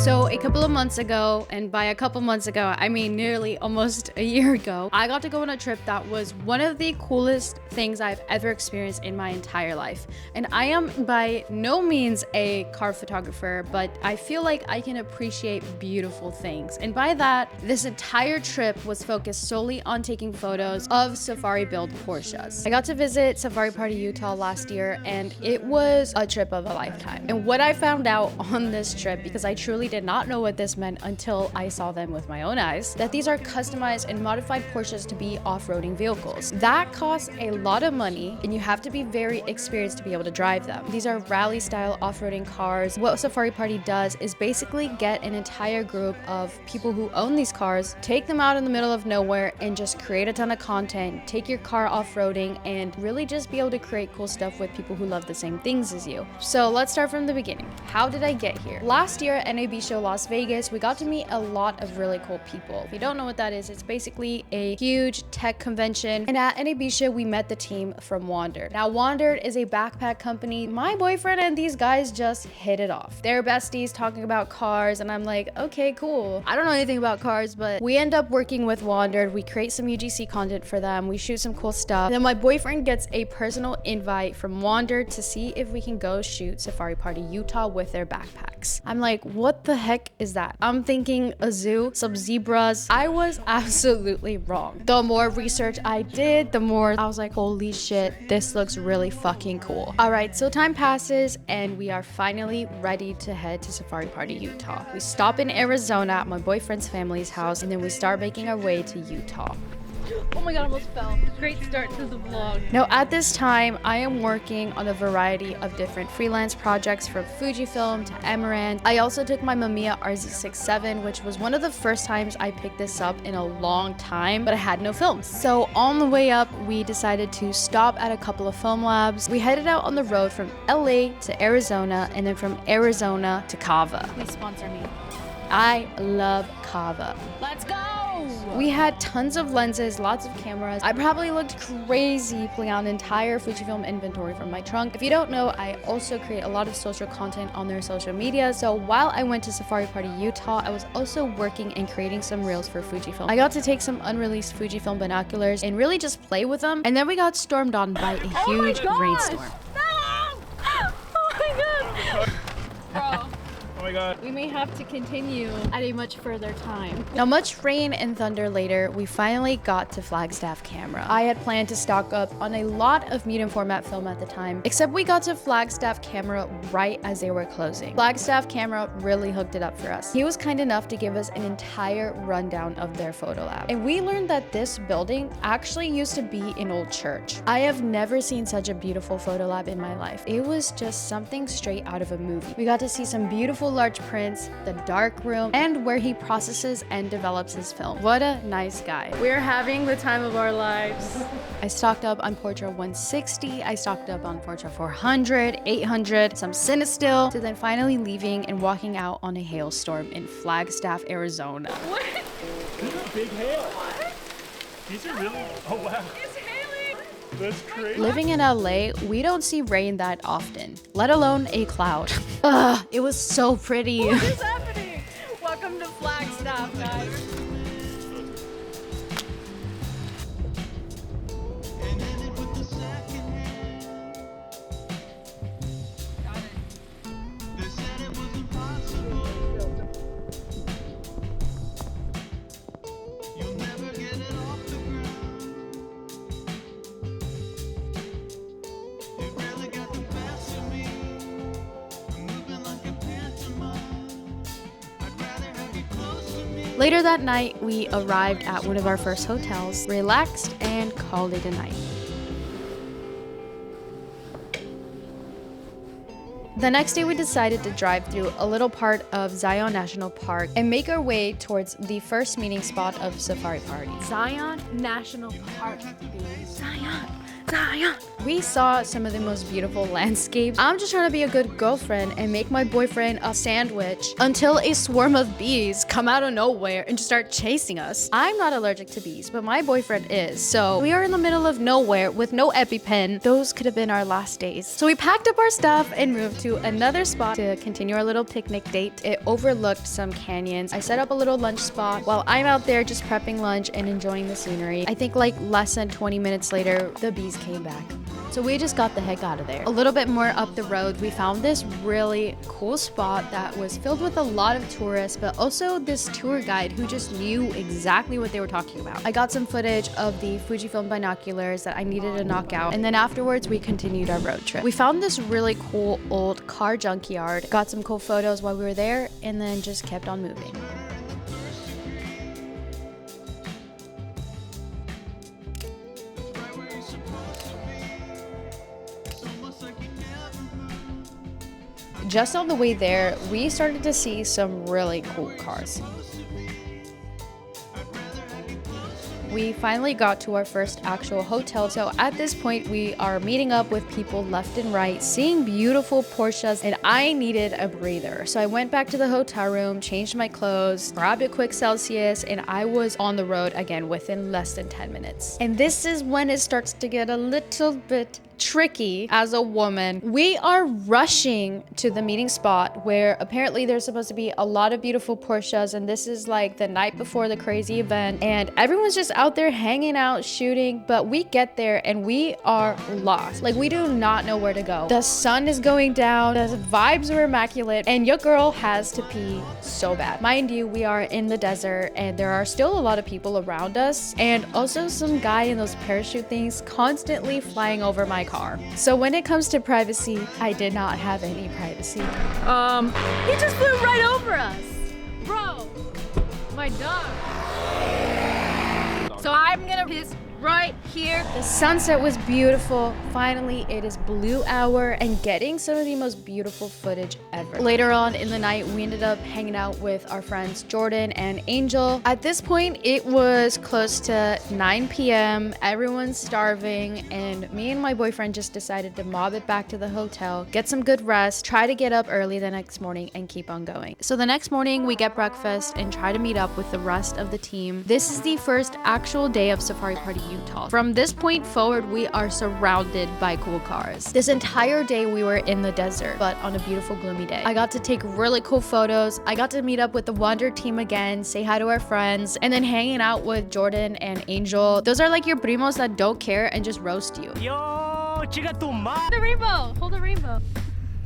So a couple of months ago, and by a couple months ago, I mean nearly almost a year ago, I got to go on a trip that was one of the coolest things I've ever experienced in my entire life. And I am by no means a car photographer, but I feel like I can appreciate beautiful things. And by that, this entire trip was focused solely on taking photos of Safari Build Porsches. I got to visit Safari Party Utah last year, and it was a trip of a lifetime. And what I found out on this trip, because I truly did not know what this meant until I saw them with my own eyes, that these are customized and modified Porsches to be off-roading vehicles. That costs a lot of money, and you have to be very experienced to be able to drive them. These are rally-style off-roading cars. What Safari Party does is basically get an entire group of people who own these cars, take them out in the middle of nowhere, and just create a ton of content, take your car off-roading, and really just be able to create cool stuff with people who love the same things as you. So let's start from the beginning. How did I get here? Last year at NAB Show Las Vegas, we got to meet a lot of really cool people. If you don't know what that is, it's basically a huge tech convention. And at NAB Show, we met the team from Wandered. Now, Wandered is a backpack company. My boyfriend and these guys just hit it off. They're besties talking about cars, and I'm like, okay, cool. I don't know anything about cars, but we end up working with Wandered. We create some UGC content for them. We shoot some cool stuff. And then my boyfriend gets a personal invite from Wandered to see if we can go shoot Safari Party Utah with their backpacks. I'm like, what the heck is that? I'm thinking a zoo, some zebras. I was absolutely wrong. The more research I did, the more I was like, holy shit, this looks really fucking cool. All right, so time passes and we are finally ready to head to Safari Party Utah. We stop in Arizona at my boyfriend's family's house, and then we start making our way to Utah. Oh my god, I almost fell. Great start to the vlog. Now, at this time, I am working on a variety of different freelance projects, from Fujifilm to Moran. I also took my Mamiya RZ67, which was one of the first times I picked this up in a long time, but I had no film. So on the way up, we decided to stop at a couple of film labs. We headed out on the road from LA to Arizona, and then from Arizona to Cava. Please sponsor me. I love Cava. Let's go! We had tons of lenses, lots of cameras. I probably looked crazy pulling out an entire Fujifilm inventory from my trunk. If you don't know, I also create a lot of social content on their social media. So while I went to Safari Party Utah, I was also working and creating some reels for Fujifilm. I got to take some unreleased Fujifilm binoculars and really just play with them. And then we got stormed on by a huge rainstorm. No! Oh my god! Bro. Oh my god. We may have to continue at a much further time. Now, much rain and thunder later, we finally got to Flagstaff Camera. I had planned to stock up on a lot of medium format film at the time, except we got to Flagstaff Camera right as they were closing. Flagstaff Camera really hooked it up for us. He was kind enough to give us an entire rundown of their photo lab. And we learned that this building actually used to be an old church. I have never seen such a beautiful photo lab in my life. It was just something straight out of a movie. We got to see some beautiful large prints, the dark room, and where he processes and develops his film. What a nice guy. We're having the time of our lives. I stocked up on Porsche 160, I stocked up on Porsche 400, 800, some Cinestill, to then finally leaving and walking out on a hailstorm in Flagstaff, Arizona. What? These are big hail. What? These are really, oh wow. It's hailing! That's crazy. Living in LA, we don't see rain that often, let alone a cloud. Ugh, it was so pretty. What is happening? Welcome to Flagstaff, guys. Later that night, we arrived at one of our first hotels, relaxed, and called it a night. The next day, we decided to drive through a little part of Zion National Park and make our way towards the first meeting spot of Safari Party. Zion National Park, dude. Zion. Zion. We saw some of the most beautiful landscapes. I'm just trying to be a good girlfriend and make my boyfriend a sandwich until a swarm of bees come out of nowhere and just start chasing us. I'm not allergic to bees, but my boyfriend is. So we are in the middle of nowhere with no EpiPen. Those could have been our last days. So we packed up our stuff and moved to another spot to continue our little picnic date. It overlooked some canyons. I set up a little lunch spot while I'm out there just prepping lunch and enjoying the scenery. I think like less than 20 minutes later, the bees came back. So we just got the heck out of there. A little bit more up the road, we found this really cool spot that was filled with a lot of tourists, but also this tour guide who just knew exactly what they were talking about. I got some footage of the Fujifilm binoculars that I needed to knock out, and then afterwards we continued our road trip. We found this really cool old car junkyard, got some cool photos while we were there, and then just kept on moving. Just on the way there, we started to see some really cool cars. We finally got to our first actual hotel. So at this point, we are meeting up with people left and right, seeing beautiful Porsches, and I needed a breather. So I went back to the hotel room, changed my clothes, grabbed a quick Celsius, and I was on the road again within less than 10 minutes. And this is when it starts to get a little bit tricky as a woman. We are rushing to the meeting spot where apparently there's supposed to be a lot of beautiful Porsches, and this is like the night before the crazy event, and everyone's just out there hanging out, shooting, but we get there and we are lost. Like, we do not know where to go. The sun is going down, the vibes are immaculate, and your girl has to pee so bad. Mind you, we are in the desert and there are still a lot of people around us, and also some guy in those parachute things constantly flying over my car. So when it comes to privacy, I did not have any privacy. He just flew right over us. Bro, my dog. So I'm gonna piss right here. The sunset was beautiful. Finally, it is blue hour and getting some of the most beautiful footage ever. Later on in the night, we ended up hanging out with our friends Jordan and Angel. At this point, it was close to 9 p.m. Everyone's starving, and me and my boyfriend just decided to mob it back to the hotel, get some good rest, try to get up early the next morning, and keep on going. So the next morning, we get breakfast and try to meet up with the rest of the team. This is the first actual day of Safari Party Utah. From this point forward, we are surrounded by cool cars. This entire day we were in the desert, but on a beautiful gloomy day. I got to take really cool photos. I got to meet up with the Wander team again, say hi to our friends, and then hanging out with Jordan and Angel. Those are like your primos that don't care and just roast you. Yo, chica tu madre. The rainbow. Hold the rainbow.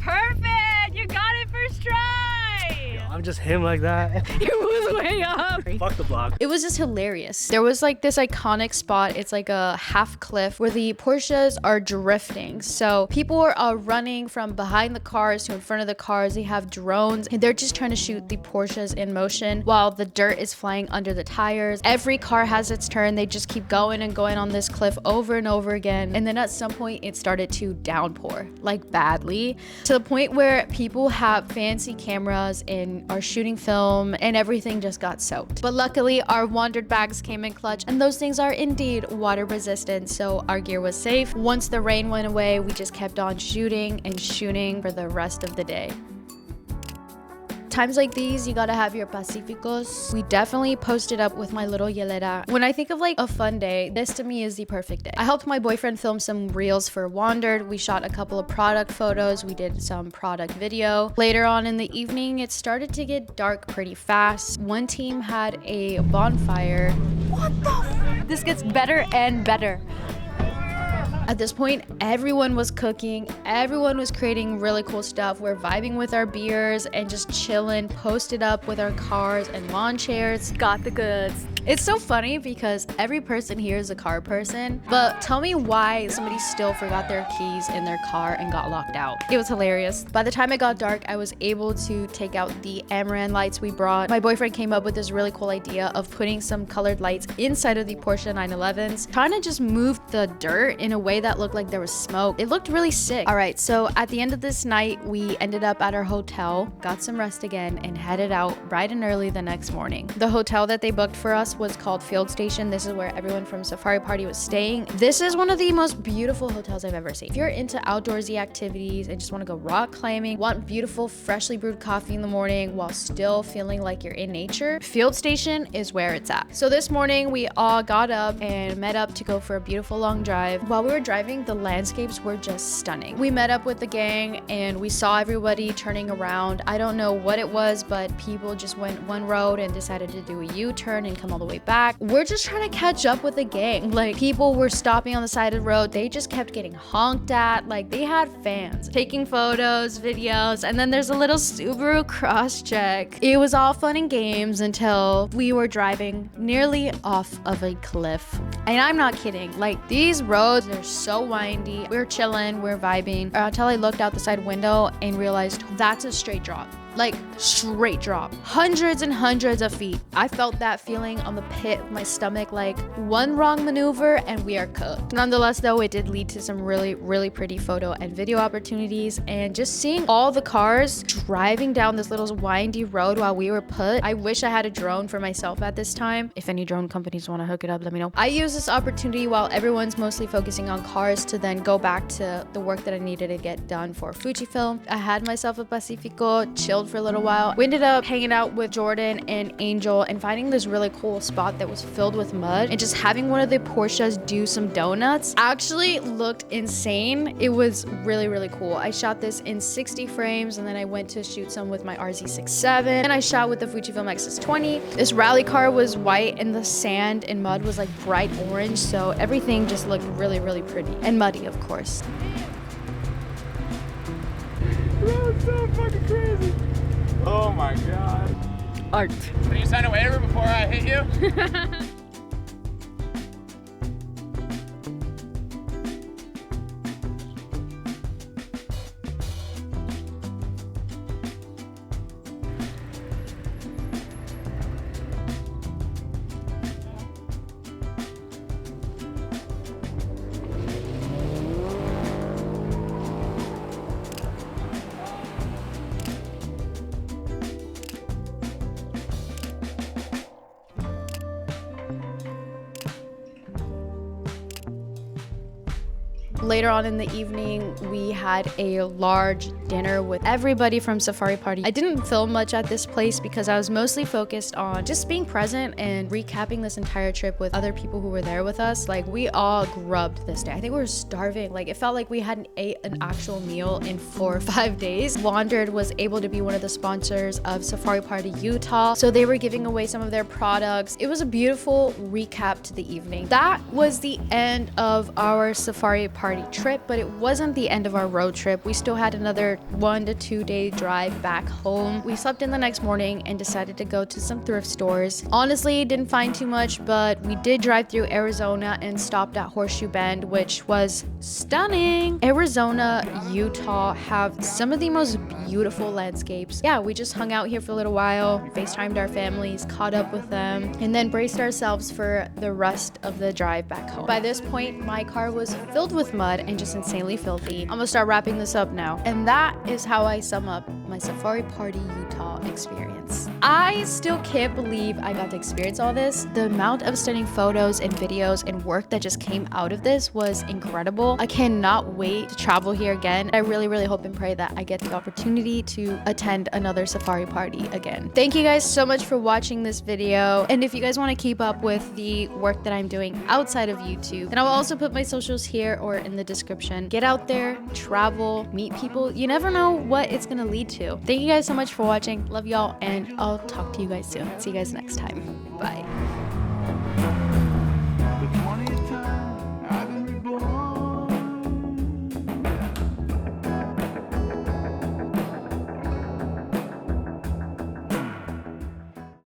Perfect. You got it first try. I'm just him like that. It was way up. Fuck the vlog. It was just hilarious. There was like this iconic spot. It's like a half cliff where the Porsches are drifting. So people are running from behind the cars to in front of the cars. They have drones and they're just trying to shoot the Porsches in motion while the dirt is flying under the tires. Every car has its turn. They just keep going and going on this cliff over and over again. And then at some point it started to downpour, like badly, to the point where people have fancy cameras and are shooting film and everything just got soaked. But luckily our Wandered bags came in clutch, and those things are indeed water resistant, so our gear was safe. Once the rain went away, we just kept on shooting and shooting for the rest of the day. Times like these, you gotta have your pacificos. We definitely posted up with my little hielera. When I think of like a fun day, this to me is the perfect day. I helped my boyfriend film some reels for Wandered. We shot a couple of product photos. We did some product video. Later on in the evening, it started to get dark pretty fast. One team had a bonfire. What the? This gets better and better. At this point, everyone was cooking, everyone was creating really cool stuff. We're vibing with our beers and just chilling, posted up with our cars and lawn chairs. Got the goods. It's so funny because every person here is a car person, but tell me why somebody still forgot their keys in their car and got locked out. It was hilarious. By the time it got dark, I was able to take out the Moran lights we brought. My boyfriend came up with this really cool idea of putting some colored lights inside of the Porsche 911s, trying to just move the dirt in a way way that looked like there was smoke. It looked really sick. All right, so at the end of this night, we ended up at our hotel, got some rest again, and headed out bright and early the next morning. The hotel that they booked for us was called Field Station. This is where everyone from Safari Party was staying. This is one of the most beautiful hotels I've ever seen. If you're into outdoorsy activities and just want to go rock climbing, want beautiful, freshly brewed coffee in the morning while still feeling like you're in nature, Field Station is where it's at. So this morning, we all got up and met up to go for a beautiful long drive. While we were driving, the landscapes were just stunning. We met up with the gang and we saw everybody turning around. I don't know what it was, but people just went one road and decided to do a U-turn and come all the way back. We're just trying to catch up with the gang. Like, people were stopping on the side of the road. They just kept getting honked at. Like, they had fans taking photos, videos, and then there's a little Subaru cross-check. It was all fun and games until we were driving nearly off of a cliff. And I'm not kidding. Like, these roads are so windy. We're chilling, we're vibing, until I looked out the side window and realized that's a straight drop. Like, straight drop. Hundreds and hundreds of feet. I felt that feeling on the pit of my stomach, like one wrong maneuver and we are cooked. Nonetheless, though, it did lead to some really, really pretty photo and video opportunities, and just seeing all the cars driving down this little windy road while we were put. I wish I had a drone for myself at this time. If any drone companies want to hook it up, let me know. I used this opportunity while everyone's mostly focusing on cars to then go back to the work that I needed to get done for Fujifilm. I had myself a Pacifico, chilled for a little while. We ended up hanging out with Jordan and Angel and finding this really cool spot that was filled with mud, and just having one of the Porsches do some donuts actually looked insane. It was really, really cool. I shot this in 60 frames, and then I went to shoot some with my RZ67, and I shot with the Fujifilm X20. This rally car was white and the sand and mud was like bright orange, so everything just looked really, really pretty and muddy, of course. That was so fucking crazy. Oh my god. Art. Can you sign a waiver before I hit you? Later on in the evening, we had a large dinner with everybody from Safari Party. I didn't film much at this place because I was mostly focused on just being present and recapping this entire trip with other people who were there with us. Like, we all grubbed this day. I think we were starving. Like, it felt like we hadn't ate an actual meal in 4 or 5 days. Wandered was able to be one of the sponsors of Safari Party Utah, so they were giving away some of their products. It was a beautiful recap to the evening. That was the end of our Safari Party trip, but it wasn't the end of our road trip. We still had another 1 to 2 day drive back home. We slept in the next morning and decided to go to some thrift stores. Honestly, didn't find too much, but we did drive through Arizona and stopped at Horseshoe Bend, which was stunning. Arizona, Utah have some of the most beautiful landscapes. Yeah, we just hung out here for a little while, FaceTimed our families, caught up with them, and then braced ourselves for the rest of the drive back home. By this point, my car was filled with mud and just insanely filthy. I'm gonna start wrapping this up now. And that is how I sum up my Safari Party Utah experience. I still can't believe I got to experience all this. The amount of stunning photos and videos and work that just came out of this was incredible. I cannot wait to travel here again. I really, really hope and pray that I get the opportunity to attend another Safari Party again. Thank you guys so much for watching this video. And if you guys want to keep up with the work that I'm doing outside of YouTube, then I'll also put my socials here or in the description. Get out there, travel, meet people. You never know what it's gonna lead to. Thank you guys so much for watching. Love y'all, and I'll talk to you guys soon. See you guys next time. Bye.